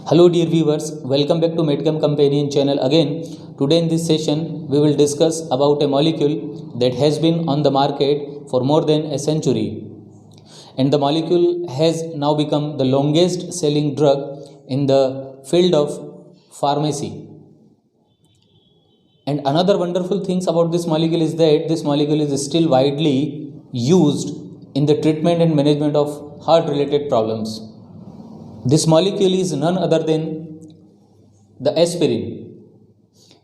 Hello dear viewers, welcome back to Medchem Companion channel again. Today in this session we will discuss about a molecule that has been on the market for more than a century, and the molecule has now become the longest selling drug in the field of pharmacy. And another wonderful things about this molecule is that this molecule is still widely used in the treatment and management of heart related problems. This molecule is none other than the aspirin.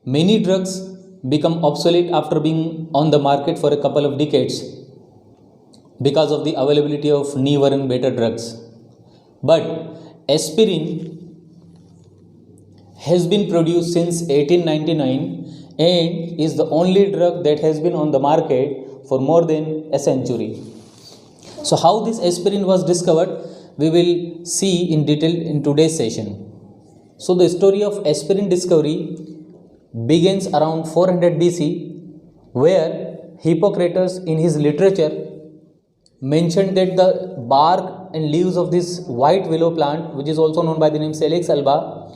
Many drugs become obsolete after being on the market for a couple of decades because of the availability of newer and better drugs. But aspirin has been produced since 1899 and is the only drug that has been on the market for more than a century. So how this aspirin was discovered, we will see in detail in today's session. So the story of aspirin discovery begins around 400 BC, where Hippocrates in his literature mentioned that the bark and leaves of this white willow plant, which is also known by the name Salix alba,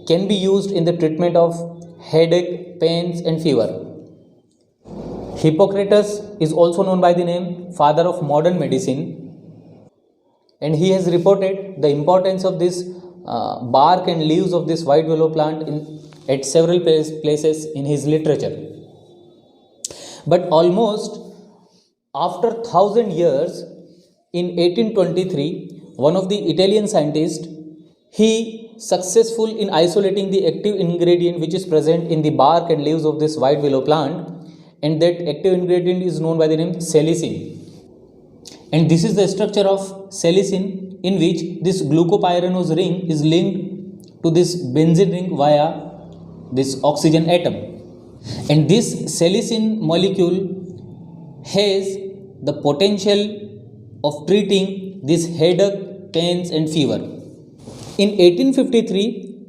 can be used in the treatment of headache, pains and fever. Hippocrates is also known by the name father of modern medicine, and he has reported the importance of this bark and leaves of this white willow plant at several places in his literature. But almost after 1000 years, in 1823, one of the Italian scientists, he successful in isolating the active ingredient which is present in the bark and leaves of this white willow plant, and that active ingredient is known by the name salicin. And this is the structure of salicin, in which this glucopyranose ring is linked to this benzene ring via this oxygen atom. And this salicin molecule has the potential of treating this headache, pains and fever. In 1853,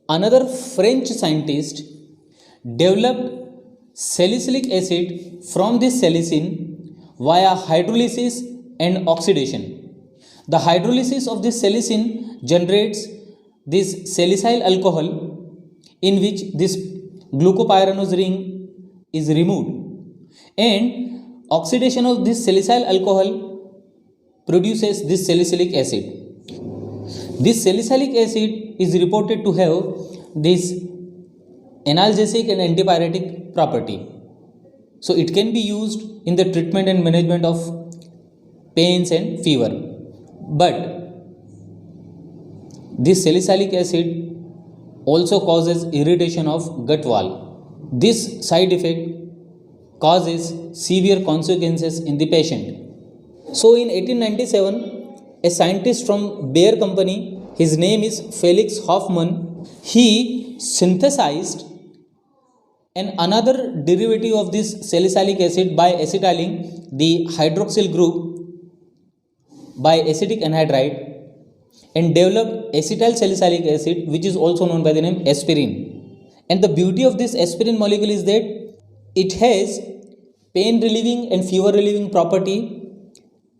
another French scientist developed salicylic acid from this salicin via hydrolysis and oxidation. The hydrolysis of this salicin generates this salicyl alcohol, in which this glucopyranose ring is removed, and oxidation of this salicyl alcohol produces this salicylic acid. This salicylic acid is reported to have this analgesic and antipyretic property. So it can be used in the treatment and management of pains and fever. But this salicylic acid also causes irritation of gut wall. This side effect causes severe consequences in the patient. So in 1897, a scientist from Bayer company, his name is Felix Hoffmann, he synthesized another derivative of this salicylic acid by acetyling the hydroxyl group by acetic anhydride and developed acetyl salicylic acid, which is also known by the name aspirin. And the beauty of this aspirin molecule is that it has pain relieving and fever relieving property,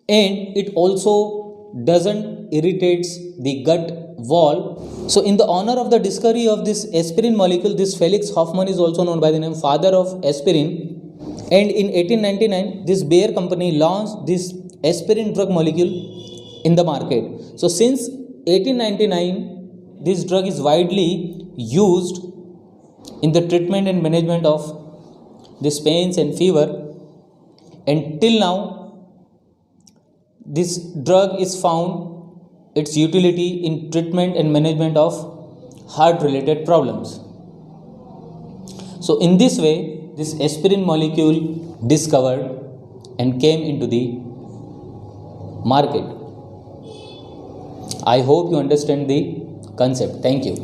and it also doesn't irritates the gut wall. So in the honor of the discovery of this aspirin molecule, this Felix Hoffmann is also known by the name father of aspirin, and in 1899 this Bayer company launched this aspirin drug molecule in the market. So since 1899 this drug is widely used in the treatment and management of this pains and fever, and till now this drug is found its utility in treatment and management of heart related problems. So in this way this aspirin molecule discovered and came into the market. I hope you understand the concept. Thank you.